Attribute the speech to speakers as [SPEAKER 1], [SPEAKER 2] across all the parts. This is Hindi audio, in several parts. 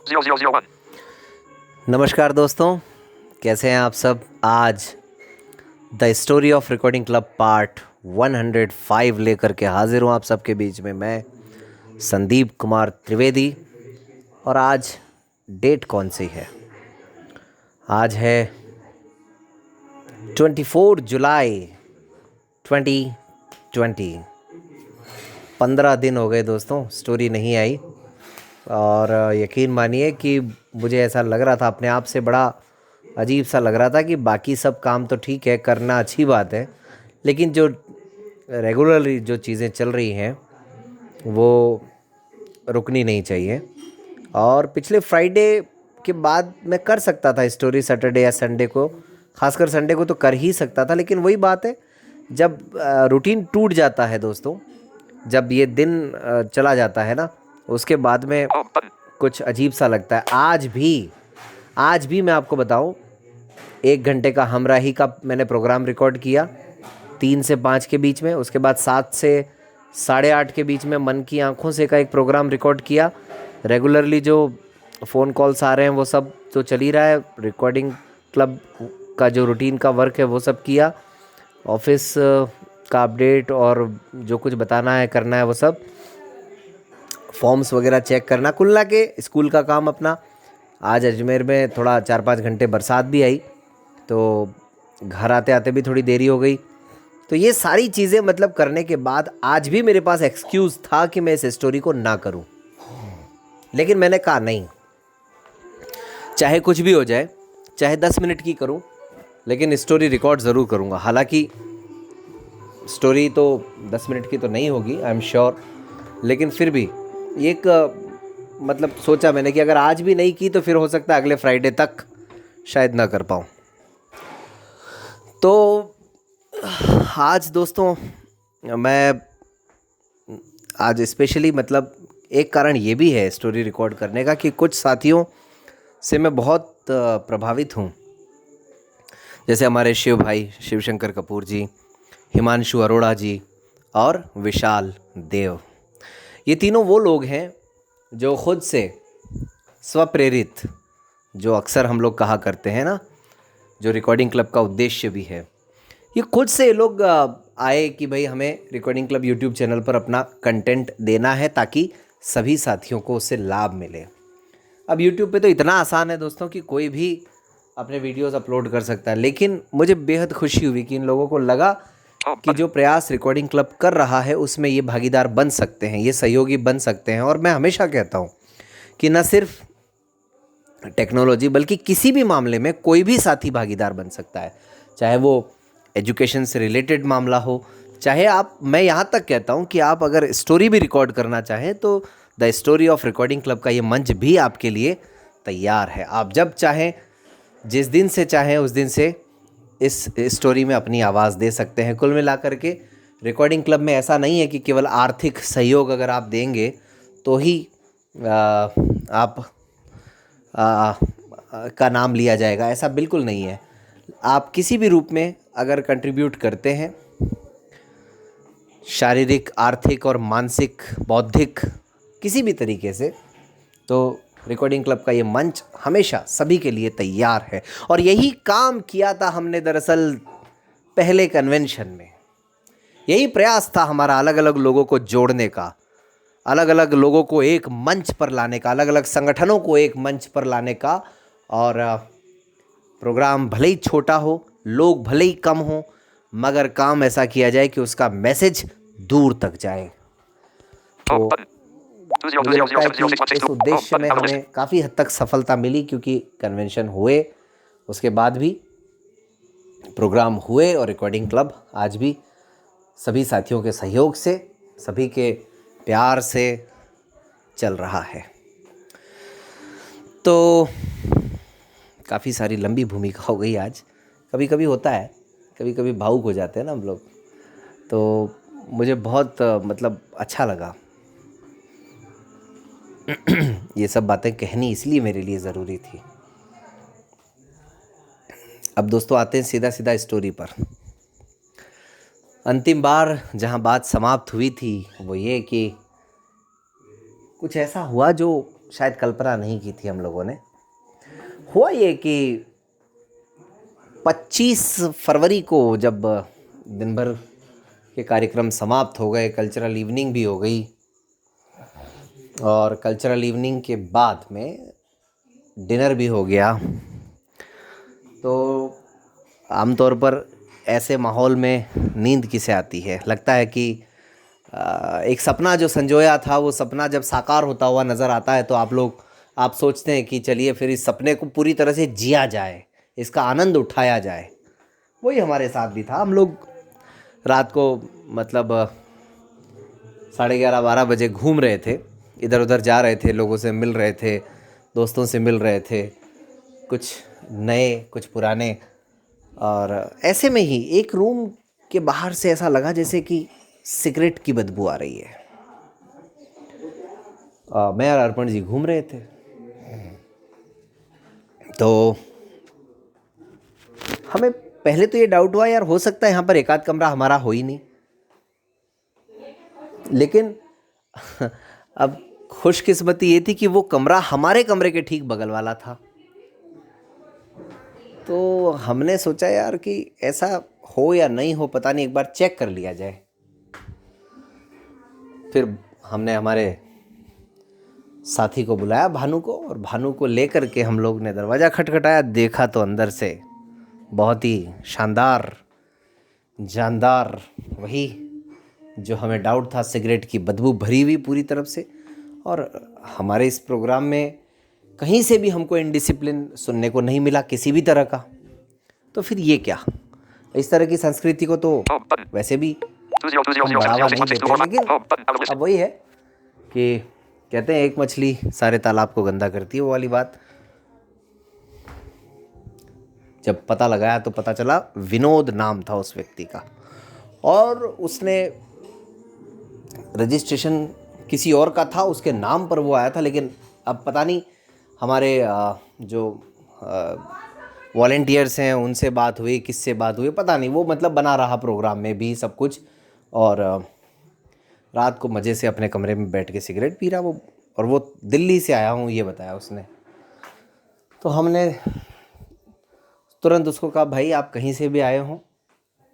[SPEAKER 1] 0001.
[SPEAKER 2] नमस्कार दोस्तों, कैसे हैं आप सब। आज the story of recording club part 105 लेकर के हाजिर हूँ आप सबके बीच में। मैं संदीप कुमार त्रिवेदी। और आज डेट कौन सी है? आज है 24 जुलाई 2020। 15 दिन हो गए दोस्तों, स्टोरी नहीं आई। और यकीन मानिए कि मुझे ऐसा लग रहा था, अपने आप से बड़ा अजीब सा लग रहा था कि बाकी सब काम तो ठीक है, करना अच्छी बात है, लेकिन जो रेगुलरली जो चीज़ें चल रही हैं वो रुकनी नहीं चाहिए। और पिछले फ्राइडे के बाद मैं कर सकता था स्टोरी, सैटरडे या संडे को, खासकर संडे को तो कर ही सकता था। लेकिन वही बात है, जब रूटीन टूट जाता है दोस्तों, जब ये दिन चला जाता है ना, उसके बाद में
[SPEAKER 1] Home button.
[SPEAKER 2] कुछ अजीब सा लगता है। आज भी मैं आपको बताऊं, 1 घंटे का हमराही का मैंने प्रोग्राम रिकॉर्ड किया 3 से 5 के बीच में। उसके बाद 7 से 8:30 के बीच में मन की आंखों से का एक प्रोग्राम रिकॉर्ड किया। रेगुलरली जो फ़ोन कॉल्स आ रहे हैं वो सब तो चल ही रहा है। रिकॉर्डिंग क्लब का जो रूटीन का वर्क है वो सब किया। ऑफिस का अपडेट और जो कुछ बताना है करना है वो सब, फॉर्म्स वगैरह चेक करना, कुल मिला के स्कूल का काम अपना। आज अजमेर में थोड़ा 4-5 घंटे बरसात भी आई, तो घर आते आते भी थोड़ी देरी हो गई। तो ये सारी चीज़ें मतलब करने के बाद आज भी मेरे पास एक्सक्यूज़ था कि मैं इस स्टोरी को ना करूं। लेकिन मैंने कहा नहीं, चाहे कुछ भी हो जाए, चाहे 10 मिनट की करूं, लेकिन स्टोरी रिकॉर्ड ज़रूर करूंगा। हालांकि स्टोरी तो 10 मिनट की तो नहीं होगी, आई एम श्योर, लेकिन फिर भी एक मतलब सोचा मैंने कि अगर आज भी नहीं की तो फिर हो सकता है अगले फ्राइडे तक शायद ना कर पाऊँ। तो आज दोस्तों मैं आज स्पेशली मतलब एक कारण ये भी है स्टोरी रिकॉर्ड करने का कि कुछ साथियों से मैं बहुत प्रभावित हूँ। जैसे हमारे शिव भाई शिवशंकर कपूर जी, हिमांशु अरोड़ा जी और विशाल देव। ये तीनों वो लोग हैं जो खुद से स्वप्रेरित, जो अक्सर हम लोग कहा करते हैं ना, जो रिकॉर्डिंग क्लब का उद्देश्य भी है, ये खुद से लोग आए कि भाई हमें रिकॉर्डिंग क्लब यूट्यूब चैनल पर अपना कंटेंट देना है ताकि सभी साथियों को उससे लाभ मिले। अब यूट्यूब पे तो इतना आसान है दोस्तों कि कोई भी अपने वीडियोस अपलोड कर सकता है। लेकिन मुझे बेहद खुशी हुई कि इन लोगों को लगा कि जो प्रयास रिकॉर्डिंग क्लब कर रहा है उसमें ये भागीदार बन सकते हैं, ये सहयोगी बन सकते हैं। और मैं हमेशा कहता हूँ कि न सिर्फ टेक्नोलॉजी बल्कि किसी भी मामले में कोई भी साथी भागीदार बन सकता है, चाहे वो एजुकेशन से रिलेटेड मामला हो, चाहे आप, मैं यहाँ तक कहता हूँ कि आप अगर स्टोरी भी रिकॉर्ड करना चाहें तो the story of recording club का ये मंच भी आपके लिए तैयार है। आप जब चाहें, जिस दिन से चाहें उस दिन से इस स्टोरी में अपनी आवाज़ दे सकते हैं। कुल मिलाकर के रिकॉर्डिंग क्लब में ऐसा नहीं है कि केवल आर्थिक सहयोग अगर आप देंगे तो ही आप का नाम लिया जाएगा, ऐसा बिल्कुल नहीं है। आप किसी भी रूप में अगर कंट्रीब्यूट करते हैं, शारीरिक, आर्थिक और मानसिक, बौद्धिक, किसी भी तरीके से, तो रिकॉर्डिंग क्लब का ये मंच हमेशा सभी के लिए तैयार है। और यही काम किया था हमने दरअसल पहले कन्वेंशन में। यही प्रयास था हमारा, अलग अलग लोगों को जोड़ने का, अलग अलग लोगों को एक मंच पर लाने का, अलग अलग संगठनों को एक मंच पर लाने का। और प्रोग्राम भले ही छोटा हो, लोग भले ही कम हो, मगर काम ऐसा किया जाए कि उसका मैसेज दूर तक जाए।
[SPEAKER 1] Home
[SPEAKER 2] तो
[SPEAKER 1] button.
[SPEAKER 2] मुझे लगता है कि
[SPEAKER 1] 20000662.
[SPEAKER 2] इस
[SPEAKER 1] Home
[SPEAKER 2] उद्देश्य
[SPEAKER 1] button.
[SPEAKER 2] में
[SPEAKER 1] Double
[SPEAKER 2] हमें काफ़ी हद तक सफलता मिली, क्योंकि कन्वेंशन हुए, उसके बाद भी प्रोग्राम हुए, और रिकॉर्डिंग क्लब आज भी सभी साथियों के सहयोग से, सभी के प्यार से चल रहा है। तो काफ़ी सारी लंबी भूमिका हो गई आज। कभी कभी होता है, कभी कभी भावुक हो जाते हैं ना हम लोग, तो मुझे बहुत मतलब अच्छा लगा। ये सब बातें कहनी इसलिए मेरे लिए ज़रूरी थी। अब दोस्तों आते हैं सीधा सीधा स्टोरी पर। अंतिम बार जहाँ बात समाप्त हुई थी वो ये कि कुछ ऐसा हुआ जो शायद कल्पना नहीं की थी हम लोगों ने। हुआ ये कि 25 फरवरी को जब दिन भर के कार्यक्रम समाप्त हो गए, कल्चरल इवनिंग भी हो गई, और कल्चरल इवनिंग के बाद में डिनर भी हो गया, तो आमतौर पर ऐसे माहौल में नींद किसे आती है। लगता है कि एक सपना जो संजोया था वो सपना जब साकार होता हुआ नज़र आता है तो आप सोचते हैं कि चलिए फिर इस सपने को पूरी तरह से जिया जाए, इसका आनंद उठाया जाए। वही हमारे साथ भी था। हम लोग रात को मतलब 11:30-12 बजे घूम रहे थे, इधर उधर जा रहे थे, लोगों से मिल रहे थे, दोस्तों से मिल रहे थे, कुछ नए कुछ पुराने। और ऐसे में ही एक रूम के बाहर से ऐसा लगा जैसे कि सिगरेट की बदबू आ रही है। मैं और अर्पण जी घूम रहे थे, तो हमें पहले तो ये डाउट हुआ यार हो सकता है यहाँ पर एक आध कमरा हमारा हो ही नहीं, लेकिन अब खुशकिस्मती ये थी कि वो कमरा हमारे कमरे के ठीक बगल वाला था। तो हमने सोचा यार कि ऐसा हो या नहीं हो पता नहीं, एक बार चेक कर लिया जाए। फिर हमने हमारे साथी को बुलाया, भानु को, और भानु को लेकर के हम लोग ने दरवाज़ा खटखटाया। देखा तो अंदर से बहुत ही शानदार जानदार वही जो हमें डाउट था, सिगरेट की बदबू भरी हुई पूरी तरफ से। और हमारे इस प्रोग्राम में कहीं से भी हमको इनडिसिप्लिन सुनने को नहीं मिला किसी भी तरह का। तो फिर ये क्या, इस तरह की संस्कृति को तो वैसे भी हम बढ़ावा नहीं देते, लेकिन अब वही है कि कहते हैं एक मछली सारे तालाब को गंदा करती है, वो वाली बात। जब पता लगाया तो पता चला विनोद नाम था उस व्यक्ति का, और उसने रजिस्ट्रेशन किसी और का था, उसके नाम पर वो आया था। लेकिन अब पता नहीं हमारे जो वॉलेंटियर्स हैं उनसे बात हुई, किससे बात हुई पता नहीं, वो मतलब बना रहा प्रोग्राम में भी सब कुछ, और रात को मज़े से अपने कमरे में बैठ के सिगरेट पी रहा वो। और वो दिल्ली से आया हूँ ये बताया उसने। तो हमने तुरंत उसको कहा भाई आप कहीं से भी आए हों,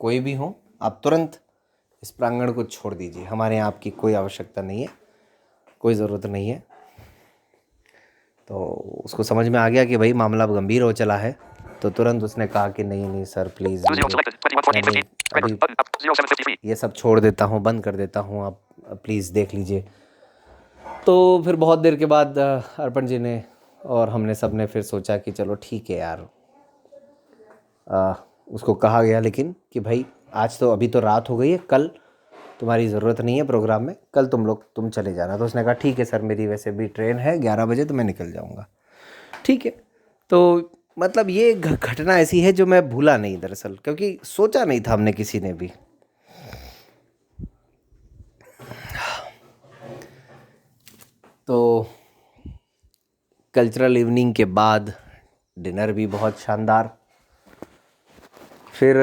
[SPEAKER 2] कोई भी हो, आप तुरंत इस प्रांगण को छोड़ दीजिए, हमारे यहाँ आपकी कोई आवश्यकता नहीं है, कोई ज़रूरत नहीं है। तो उसको समझ में आ गया कि भाई मामला गंभीर हो चला है, तो तुरंत उसने कहा कि नहीं नहीं सर प्लीज़, अभी ये सब छोड़ देता हूँ, बंद कर देता हूँ, आप प्लीज़ देख लीजिए। तो फिर बहुत देर के बाद अर्पण जी ने और हमने सब ने फिर सोचा कि चलो ठीक है यार, उसको कहा गया लेकिन कि भाई आज तो अभी तो रात हो गई है, कल तुम्हारी ज़रूरत नहीं है प्रोग्राम में, कल तुम चले जाना। तो उसने कहा ठीक है सर, मेरी वैसे भी ट्रेन है 11 बजे, तो मैं निकल जाऊंगा। ठीक है। तो मतलब ये घटना ऐसी है जो मैं भूला नहीं दरअसल, क्योंकि सोचा नहीं था हमने किसी ने भी। तो कल्चरल इवनिंग के बाद डिनर भी बहुत शानदार। फिर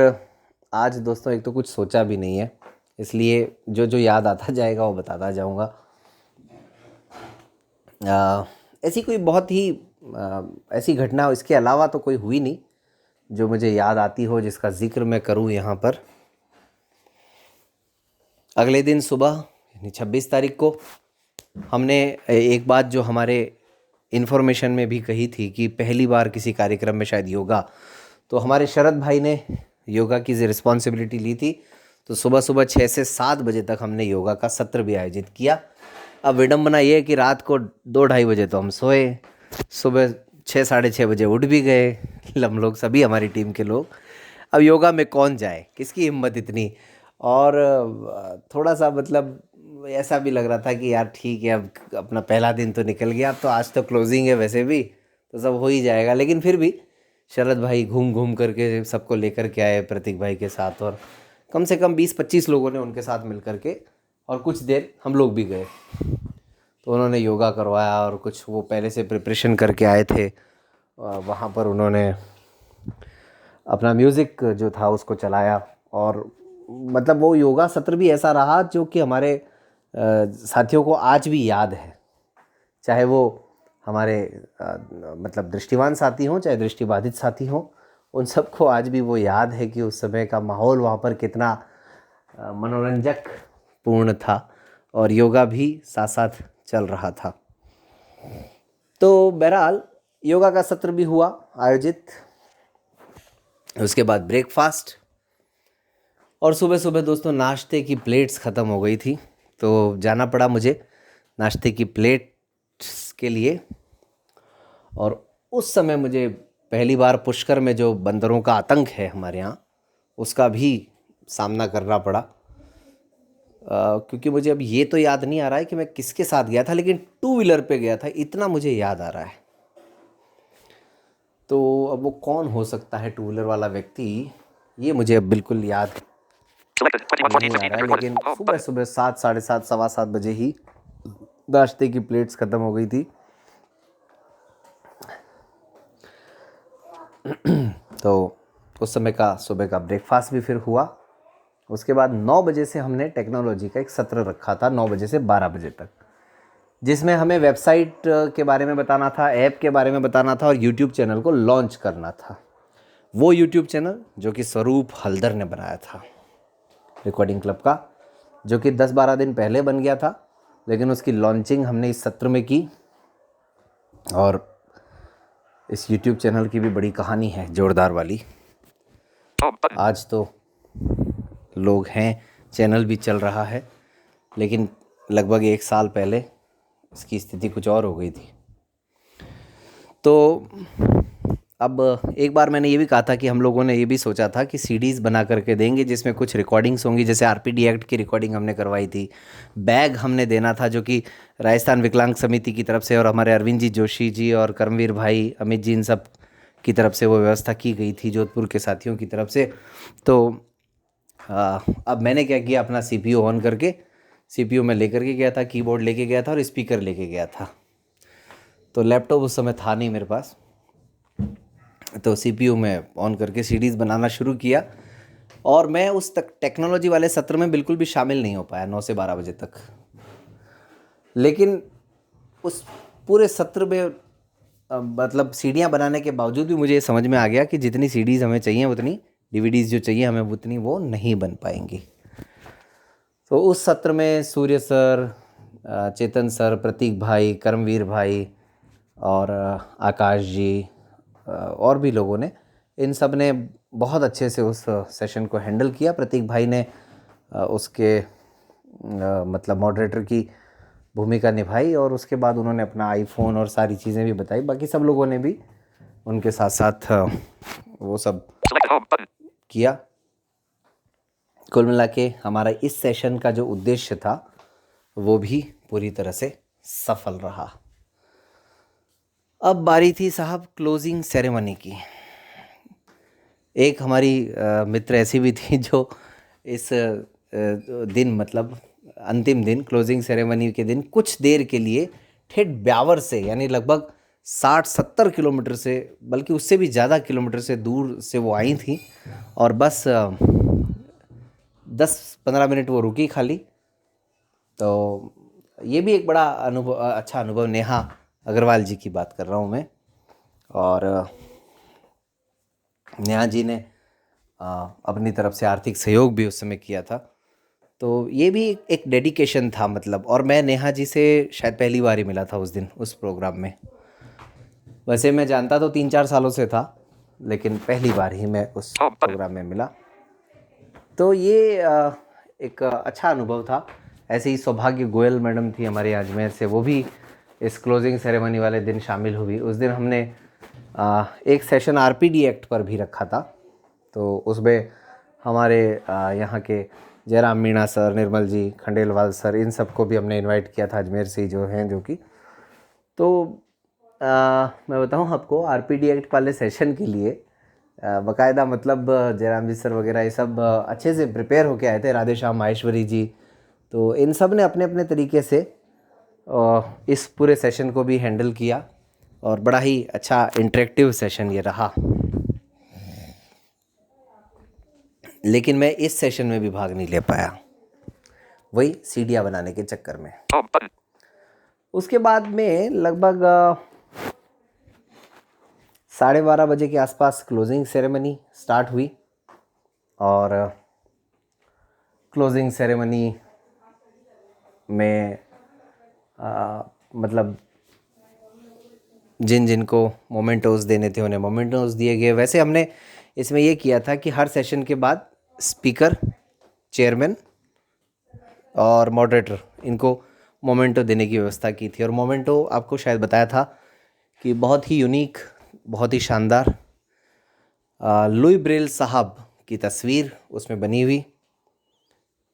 [SPEAKER 2] आज दोस्तों एक तो कुछ सोचा भी नहीं है, इसलिए जो जो याद आता जाएगा वो बताता जाऊंगा। ऐसी कोई बहुत ही ऐसी घटना इसके अलावा तो कोई हुई नहीं जो मुझे याद आती हो जिसका जिक्र मैं करूं यहाँ पर। अगले दिन सुबह यानी 26 तारीख को हमने एक बात जो हमारे इन्फॉर्मेशन में भी कही थी कि पहली बार किसी कार्यक्रम में शायद योगा, तो हमारे शरद भाई ने योगा की रिस्पॉन्सिबिलिटी ली थी। तो सुबह सुबह 6 से 7 बजे तक हमने योगा का सत्र भी आयोजित किया। अब विडम्बना ये है कि रात को 2-2:30 बजे तो हम सोए, सुबह 6-6:30 बजे उठ भी गए हम लोग, सभी हमारी टीम के लोग। अब योगा में कौन जाए, किसकी हिम्मत इतनी। और थोड़ा सा मतलब ऐसा भी लग रहा था कि यार ठीक है, अब अपना पहला दिन तो निकल गया, अब तो आज तो क्लोजिंग है वैसे भी, तो सब हो ही जाएगा। लेकिन फिर भी शरद भाई घूम घूम करके सबको लेकर के आए प्रतीक भाई के साथ, और कम से कम 20-25 लोगों ने उनके साथ मिल कर के, और कुछ देर हम लोग भी गए। तो उन्होंने योगा करवाया, और कुछ वो पहले से प्रिपरेशन करके आए थे। वहाँ पर उन्होंने अपना म्यूज़िक जो था उसको चलाया, और मतलब वो योगा सत्र भी ऐसा रहा जो कि हमारे साथियों को आज भी याद है। चाहे वो हमारे मतलब दृष्टिवान साथी हों चाहे दृष्टिबाधित साथी हों, उन सबको आज भी वो याद है कि उस समय का माहौल वहाँ पर कितना मनोरंजक पूर्ण था और योगा भी साथ साथ चल रहा था। तो बहरहाल योगा का सत्र भी हुआ आयोजित, उसके बाद ब्रेकफास्ट, और सुबह सुबह दोस्तों नाश्ते की प्लेट्स ख़त्म हो गई थी, तो जाना पड़ा मुझे नाश्ते की प्लेट्स के लिए। और उस समय मुझे पहली बार पुष्कर में जो बंदरों का आतंक है हमारे यहाँ, उसका भी सामना करना पड़ा। क्योंकि मुझे अब ये तो याद नहीं आ रहा है कि मैं किसके साथ गया था, लेकिन 2 व्हीलर पे गया था, इतना मुझे याद आ रहा है। तो अब वो कौन हो सकता है 2 व्हीलर वाला व्यक्ति, ये मुझे अब बिल्कुल याद नहीं आ रहा है। लेकिन सुबह सुबह 7, 7:30, 7:15 बजे ही नाश्ते की प्लेट्स ख़त्म हो गई थी। तो उस समय का सुबह का ब्रेकफास्ट भी फिर हुआ। उसके बाद 9 बजे से हमने टेक्नोलॉजी का एक सत्र रखा था, 9 बजे से 12 बजे तक, जिसमें हमें वेबसाइट के बारे में बताना था, ऐप के बारे में बताना था और यूट्यूब चैनल को लॉन्च करना था। वो यूट्यूब चैनल जो कि स्वरूप हल्दर ने बनाया था रिकॉर्डिंग क्लब का, जो कि 10-12 दिन पहले बन गया था, लेकिन उसकी लॉन्चिंग हमने इस सत्र में की। और इस यूट्यूब चैनल की भी बड़ी कहानी है, जोरदार वाली। आज तो लोग हैं, चैनल भी चल रहा है, लेकिन लगभग 1 साल पहले इसकी स्थिति कुछ और हो गई थी। तो अब एक बार मैंने ये भी कहा था कि हम लोगों ने ये भी सोचा था कि सीडीज़ बना करके देंगे जिसमें कुछ रिकॉर्डिंग्स होंगी, जैसे आरपीडी एक्ट की रिकॉर्डिंग हमने करवाई थी। बैग हमने देना था जो कि राजस्थान विकलांग समिति की तरफ से और हमारे अरविंद जी जोशी जी और कर्मवीर भाई, अमित जी, इन सब की तरफ से वो व्यवस्था की गई थी, जोधपुर के साथियों की तरफ से। तो अब मैंने क्या किया, अपना सीपीयू ऑन करके सीपीयू में लेकर के गया था, कीबोर्ड लेके गया था और स्पीकर लेके गया था। तो लैपटॉप उस समय था नहीं मेरे पास, तो सीपीयू में ऑन करके सीडीज़ बनाना शुरू किया। और मैं उस तक टेक्नोलॉजी वाले सत्र में बिल्कुल भी शामिल नहीं हो पाया 9 से 12 बजे तक। लेकिन उस पूरे सत्र में मतलब सीडियाँ बनाने के बावजूद भी मुझे ये समझ में आ गया कि जितनी सीडीज़ हमें चाहिए उतनी, डीवीडीज़ जो चाहिए हमें उतनी, वो नहीं बन पाएंगी। तो उस सत्र में सूर्य सर, चेतन सर, प्रतीक भाई, कर्मवीर भाई और आकाश जी और भी लोगों ने, इन सब ने बहुत अच्छे से उस सेशन को हैंडल किया। प्रतीक भाई ने उसके मतलब मॉडरेटर की भूमिका निभाई और उसके बाद उन्होंने अपना आईफोन और सारी चीज़ें भी बताई। बाकी सब लोगों ने भी उनके साथ साथ वो सब किया। कुल मिला के हमारा इस सेशन का जो उद्देश्य था वो भी पूरी तरह से सफल रहा। अब बारी थी साहब क्लोजिंग सेरेमनी की। एक हमारी मित्र ऐसी भी थी जो इस दिन, मतलब अंतिम दिन, क्लोजिंग सेरेमनी के दिन कुछ देर के लिए ठेठ ब्यावर से, यानी लगभग 60-70 किलोमीटर से, बल्कि उससे भी ज़्यादा किलोमीटर से दूर से वो आई थी और बस 10-15 मिनट वो रुकी खाली। तो ये भी एक बड़ा अनुभव, अच्छा अनुभव। नेहा अग्रवाल जी की बात कर रहा हूँ मैं। और नेहा जी ने अपनी तरफ से आर्थिक सहयोग भी उस समय किया था। तो ये भी एक डेडिकेशन था मतलब। और मैं नेहा जी से शायद पहली बार ही मिला था उस दिन, उस प्रोग्राम में। वैसे मैं जानता तो 3-4 सालों से था, लेकिन पहली बार ही मैं उस प्रोग्राम में मिला। तो ये एक अच्छा अनुभव था। ऐसे ही सौभाग्य गोयल मैडम थी हमारे अजमेर से, वो भी इस क्लोजिंग सेरेमनी वाले दिन शामिल हुई। उस दिन हमने एक सेशन आरपीडी एक्ट पर भी रखा था। तो उसमें हमारे यहाँ के जयराम मीणा सर, निर्मल जी, खंडेलवाल सर, इन सबको भी हमने इनवाइट किया था, अजमेर से ही जो हैं, जो कि तो मैं बताऊँ आपको, आरपीडी एक्ट वाले सेशन के लिए बाकायदा मतलब जयराम जी सर वगैरह ये सब अच्छे से प्रिपेयर होके आए थे, राधे श्याम माहेश्वरी जी। तो इन सब ने अपने अपने तरीके से इस पूरे सेशन को भी हैंडल किया और बड़ा ही अच्छा इंटरेक्टिव सेशन ये रहा। लेकिन मैं इस सेशन में भी भाग नहीं ले पाया, वही सीढ़ियाँ बनाने के चक्कर में। उसके बाद में लगभग 12:30 के आसपास क्लोजिंग सेरेमनी स्टार्ट हुई और क्लोजिंग सेरेमनी में मतलब जिन जिन को मोमेंटोज़ देने थे उन्हें मोमेंटोज़ दिए गए। वैसे हमने इसमें ये किया था कि हर सेशन के बाद स्पीकर, चेयरमैन और मॉडरेटर इनको मोमेंटो देने की व्यवस्था की थी। और मोमेंटो आपको शायद बताया था कि बहुत ही यूनिक, बहुत ही शानदार लुई ब्रेल साहब की तस्वीर उसमें बनी हुई,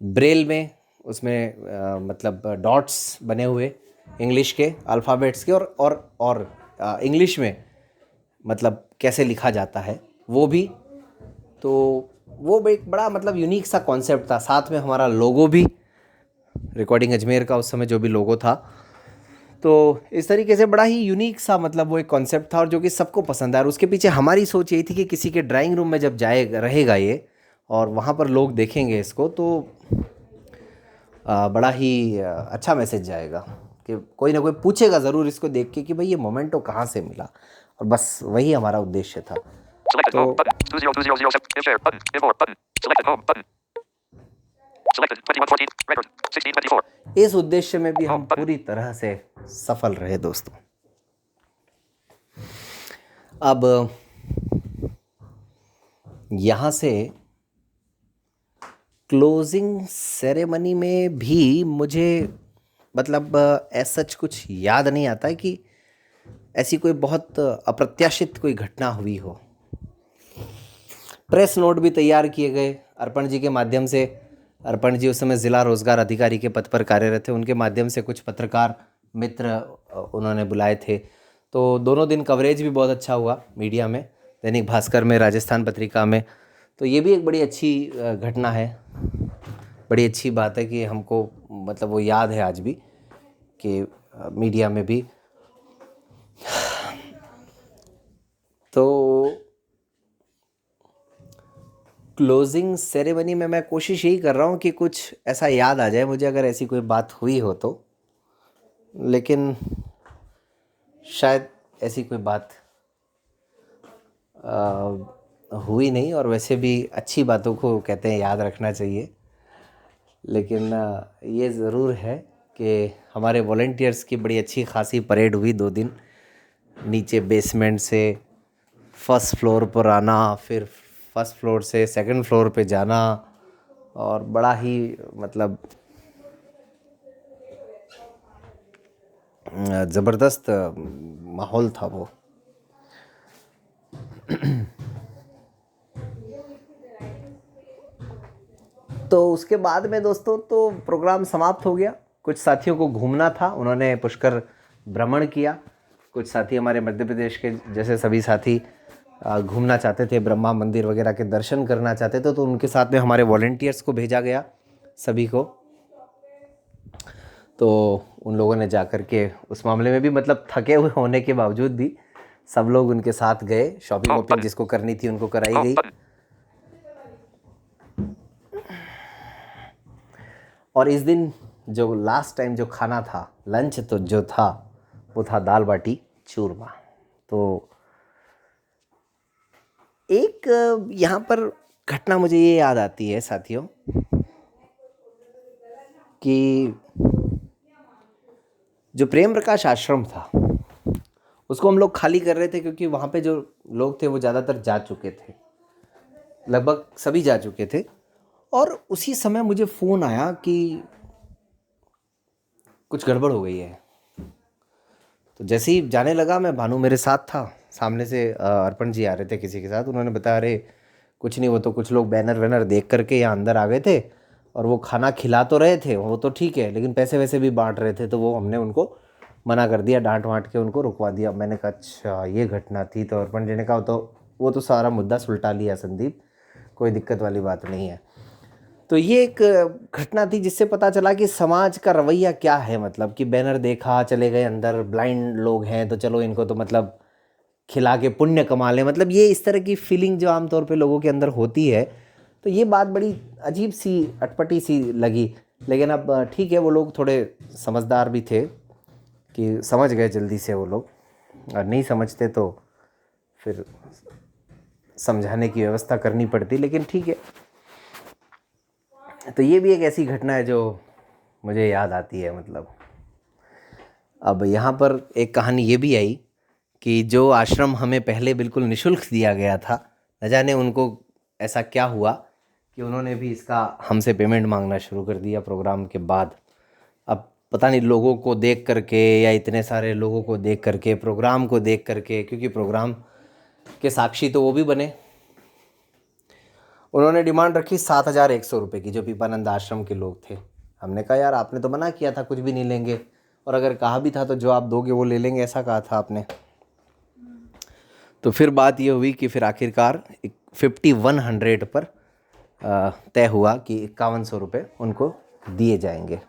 [SPEAKER 2] ब्रेल में उसमें मतलब डॉट्स बने हुए इंग्लिश के अल्फ़ाबेट्स के और इंग्लिश में मतलब कैसे लिखा जाता है वो भी। तो वो एक बड़ा मतलब यूनिक सा कॉन्सेप्ट था। साथ में हमारा लोगो भी, रिकॉर्डिंग अजमेर का उस समय जो भी लोगो था, तो इस तरीके से बड़ा ही यूनिक सा मतलब वो एक कॉन्सेप्ट था और जो कि सबको पसंद आया। और उसके पीछे हमारी सोच यही थी कि किसी के ड्राइंग रूम में जब जाएगा रहेगा ये और वहाँ पर लोग देखेंगे इसको तो बड़ा ही अच्छा मैसेज जाएगा कि कोई ना कोई पूछेगा ज़रूर इसको देख के कि भाई ये मोमेंटो कहाँ से मिला। और बस वही हमारा उद्देश्य था।
[SPEAKER 1] Selected home button. 202007. Share button. Import button. Selected home button. Selected 2114. Record 1624.
[SPEAKER 2] इस उद्देश्य में भी हम पूरी तरह से सफल रहे दोस्तों। अब यहाँ से क्लोजिंग सेरेमनी में भी मुझे मतलब ऐसा कुछ याद नहीं आता है कि ऐसी कोई बहुत अप्रत्याशित कोई घटना हुई हो। प्रेस नोट भी तैयार किए गए अर्पण जी के माध्यम से। अर्पण जी उस समय ज़िला रोजगार अधिकारी के पद पर कार्यरत थे, उनके माध्यम से कुछ पत्रकार मित्र उन्होंने बुलाए थे। तो दोनों दिन कवरेज भी बहुत अच्छा हुआ मीडिया में, दैनिक भास्कर में, राजस्थान पत्रिका में। तो ये भी एक बड़ी अच्छी घटना है, बड़ी अच्छी बात है कि हमको मतलब वो याद है आज भी कि मीडिया में भी। तो क्लोजिंग सेरेमनी में मैं कोशिश यही कर रहा हूँ कि कुछ ऐसा याद आ जाए मुझे, अगर ऐसी कोई बात हुई हो तो, लेकिन शायद ऐसी कोई बात हुई नहीं। और वैसे भी अच्छी बातों को कहते हैं याद रखना चाहिए। लेकिन ये ज़रूर है कि हमारे वॉलंटियर्स की बड़ी अच्छी खासी परेड हुई 2 दिन। नीचे बेसमेंट से फर्स्ट फ्लोर पर आना, फिर फर्स्ट फ्लोर से सेकंड फ्लोर पे जाना, और बड़ा ही मतलब ज़बरदस्त माहौल था वो। तो उसके बाद में दोस्तों तो प्रोग्राम समाप्त हो गया। कुछ साथियों को घूमना था, उन्होंने पुष्कर भ्रमण किया। कुछ साथी हमारे मध्य प्रदेश के जैसे सभी साथी घूमना चाहते थे, ब्रह्मा मंदिर वगैरह के दर्शन करना चाहते थे, तो उनके साथ में हमारे वॉलंटियर्स को भेजा गया सभी को। तो उन लोगों ने जा कर के उस मामले में भी मतलब थके हुए होने के बावजूद भी सब लोग उनके साथ गए। शॉपिंग वॉपिंग जिसको करनी थी उनको कराई गई। और इस दिन जो लास्ट टाइम जो खाना था, लंच तो जो था वो था दाल बाटी चूरमा। तो एक यहाँ पर घटना मुझे ये याद आती है साथियों कि जो प्रेम प्रकाश आश्रम था उसको हम लोग खाली कर रहे थे, क्योंकि वहाँ पे जो लोग थे वो ज़्यादातर जा चुके थे, लगभग सभी जा चुके थे। और उसी समय मुझे फ़ोन आया कि कुछ गड़बड़ हो गई है। तो जैसे ही जाने लगा, मैं, भानु मेरे साथ था, सामने से अर्पण जी आ रहे थे किसी के साथ। उन्होंने बताया अरे कुछ नहीं, वो तो कुछ लोग बैनर वैनर देख करके यहाँ अंदर आ गए थे और वो खाना खिला तो रहे थे, वो तो ठीक है, लेकिन पैसे वैसे भी बांट रहे थे। तो वो हमने उनको मना कर दिया, डांट वाँट के उनको रुकवा दिया। मैंने कहा अच्छा ये घटना थी। तो अर्पण जी ने कहा तो वो तो सारा मुद्दा सुलटा लिया संदीप, कोई दिक्कत वाली बात नहीं है। तो ये एक घटना थी जिससे पता चला कि समाज का रवैया क्या है। मतलब कि बैनर देखा, चले गए अंदर, ब्लाइंड लोग हैं तो चलो इनको तो मतलब खिला के पुण्य कमा लें, मतलब ये इस तरह की फीलिंग जो आमतौर पे लोगों के अंदर होती है। तो ये बात बड़ी अजीब सी, अटपटी सी लगी। लेकिन अब ठीक है, वो लोग थोड़े समझदार भी थे कि समझ गए जल्दी से वो लोग, और नहीं समझते तो फिर समझाने की व्यवस्था करनी पड़ती, लेकिन ठीक है। तो ये भी एक ऐसी घटना है जो मुझे याद आती है। मतलब अब यहाँ पर एक कहानी ये भी आई कि जो आश्रम हमें पहले बिल्कुल निशुल्क दिया गया था, न जाने उनको ऐसा क्या हुआ कि उन्होंने भी इसका हमसे पेमेंट मांगना शुरू कर दिया प्रोग्राम के बाद। अब पता नहीं लोगों को देख करके या इतने सारे लोगों को देख करके, प्रोग्राम को देख करके, क्योंकि प्रोग्राम के साक्षी तो वो भी बने, उन्होंने डिमांड रखी 7,100 रुपये की, जो पीपानंद आश्रम के लोग थे। हमने कहा यार आपने तो मना किया था कुछ भी नहीं लेंगे, और अगर कहा भी था तो जो आप दोगे वो ले लेंगे, ऐसा कहा था आपने। तो फिर बात ये हुई कि फिर आखिरकार 5100 पर तय हुआ कि 5100 रुपये उनको दिए जाएंगे।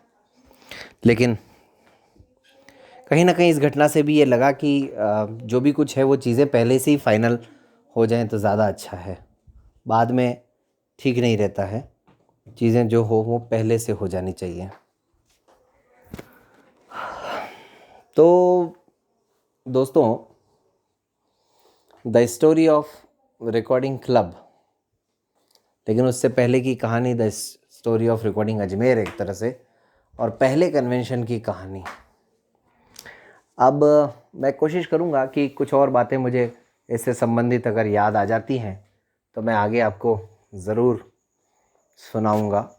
[SPEAKER 2] लेकिन कहीं ना कहीं इस घटना से भी ये लगा कि जो भी कुछ है वो चीज़ें पहले से ही फाइनल हो जाएं तो ज़्यादा अच्छा है, बाद में ठीक नहीं रहता है। चीज़ें जो हो वो पहले से हो जानी चाहिए। तो दोस्तों, the story of recording club, लेकिन उससे पहले की कहानी the story of recording Ajmer एक तरह से, और पहले कन्वेंशन की कहानी। अब मैं कोशिश करूँगा कि कुछ और बातें मुझे इससे संबंधित अगर याद आ जाती हैं तो मैं आगे आपको ज़रूर सुनाऊँगा।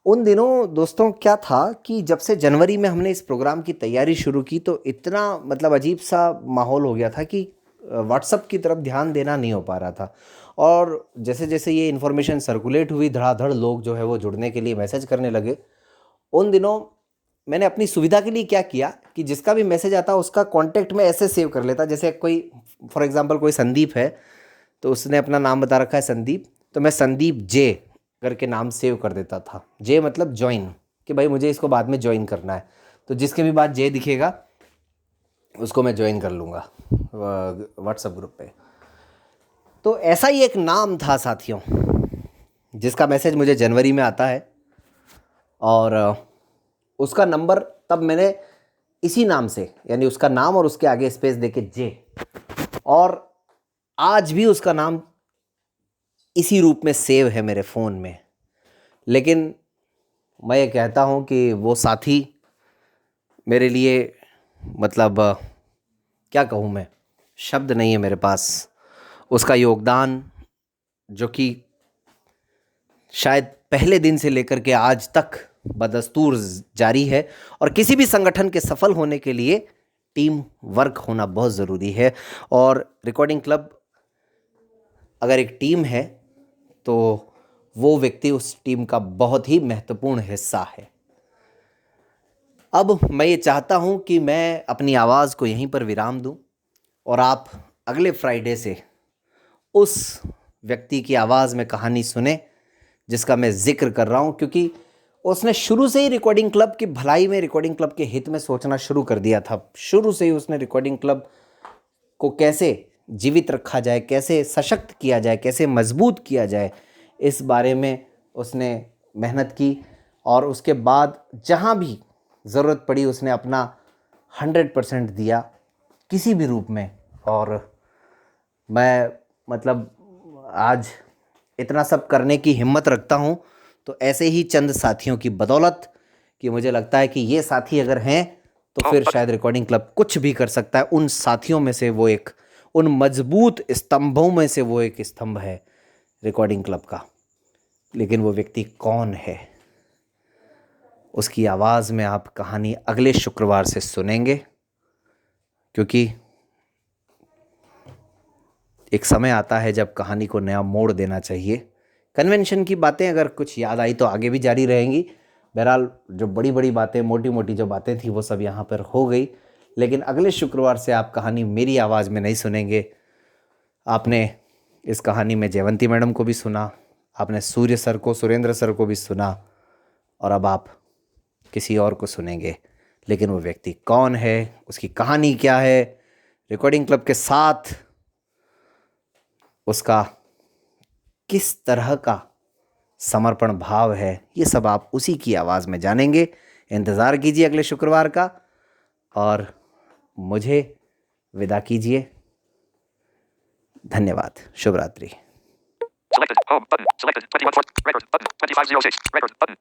[SPEAKER 2] उन दिनों दोस्तों क्या था कि जब से जनवरी में हमने इस प्रोग्राम की तैयारी शुरू की तो इतना मतलब अजीब सा माहौल हो गया था कि व्हाट्सएप की तरफ ध्यान देना नहीं हो पा रहा था। और जैसे जैसे ये इन्फॉर्मेशन सर्कुलेट हुई, धड़ाधड़ लोग जो है वो जुड़ने के लिए मैसेज करने लगे। उन दिनों मैंने अपनी सुविधा के लिए क्या किया कि जिसका भी मैसेज आता उसका कॉन्टैक्ट में ऐसे सेव कर लेता, जैसे कोई फॉर एग्जांपल कोई संदीप है तो उसने अपना नाम बता रखा है संदीप, तो मैं संदीप जे करके नाम सेव कर देता था। जे मतलब ज्वाइन, कि भाई मुझे इसको बाद में ज्वाइन करना है, तो जिसके भी बाद जे दिखेगा उसको मैं ज्वाइन कर लूँगा व्हाट्सएप ग्रुप पे। तो ऐसा ही एक नाम था साथियों, जिसका मैसेज मुझे जनवरी में आता है, और उसका नंबर तब मैंने इसी नाम से, यानी उसका नाम और उसके आगे स्पेस देके जे, और आज भी उसका नाम इसी रूप में सेव है मेरे फ़ोन में। लेकिन मैं ये कहता हूँ कि वो साथी मेरे लिए मतलब क्या कहूँ मैं, शब्द नहीं है मेरे पास। उसका योगदान जो कि शायद पहले दिन से लेकर के आज तक बदस्तूर जारी है, और किसी भी संगठन के सफल होने के लिए टीम वर्क होना बहुत ज़रूरी है। और रिकॉर्डिंग क्लब अगर एक टीम है तो वो व्यक्ति उस टीम का बहुत ही महत्वपूर्ण हिस्सा है। अब मैं ये चाहता हूँ कि मैं अपनी आवाज़ को यहीं पर विराम दूँ, और आप अगले फ्राइडे से उस व्यक्ति की आवाज़ में कहानी सुने जिसका मैं जिक्र कर रहा हूँ, क्योंकि उसने शुरू से ही रिकॉर्डिंग क्लब की भलाई में, रिकॉर्डिंग क्लब के हित में सोचना शुरू कर दिया था। शुरू से ही उसने रिकॉर्डिंग क्लब को कैसे जीवित रखा जाए, कैसे सशक्त किया जाए, कैसे मजबूत किया जाए, इस बारे में उसने मेहनत की। और उसके बाद जहाँ भी ज़रूरत पड़ी उसने अपना 100% दिया किसी भी रूप में। और मैं मतलब आज इतना सब करने की हिम्मत रखता हूँ तो ऐसे ही चंद साथियों की बदौलत, कि मुझे लगता है कि ये साथी अगर हैं तो फिर शायद रिकॉर्डिंग क्लब कुछ भी कर सकता है। उन साथियों में से वो एक, उन मजबूत स्तंभों में से वो एक स्तंभ है रिकॉर्डिंग क्लब का। लेकिन वो व्यक्ति कौन है, उसकी आवाज़ में आप कहानी अगले शुक्रवार से सुनेंगे, क्योंकि एक समय आता है जब कहानी को नया मोड़ देना चाहिए। कन्वेंशन की बातें अगर कुछ याद आई तो आगे भी जारी रहेंगी। बहरहाल जो बड़ी बड़ी बातें, मोटी मोटी जो बातें थी वो सब यहाँ पर हो गई। लेकिन अगले शुक्रवार से आप कहानी मेरी आवाज़ में नहीं सुनेंगे। आपने इस कहानी में जयवंती मैडम को भी सुना, आपने सूर्य सर को, सुरेंद्र सर को भी सुना, और अब आप किसी और को सुनेंगे। लेकिन वो व्यक्ति कौन है, उसकी कहानी क्या है, रिकॉर्डिंग क्लब के साथ उसका किस तरह का समर्पण भाव है, ये सब आप उसी की आवाज़ में जानेंगे। इंतज़ार कीजिए अगले शुक्रवार का, और मुझे विदा कीजिए। धन्यवाद, शुभ रात्रि।
[SPEAKER 1] Selected. Home. Button. Selected. 21. Record. Button. 2506. Record. Button.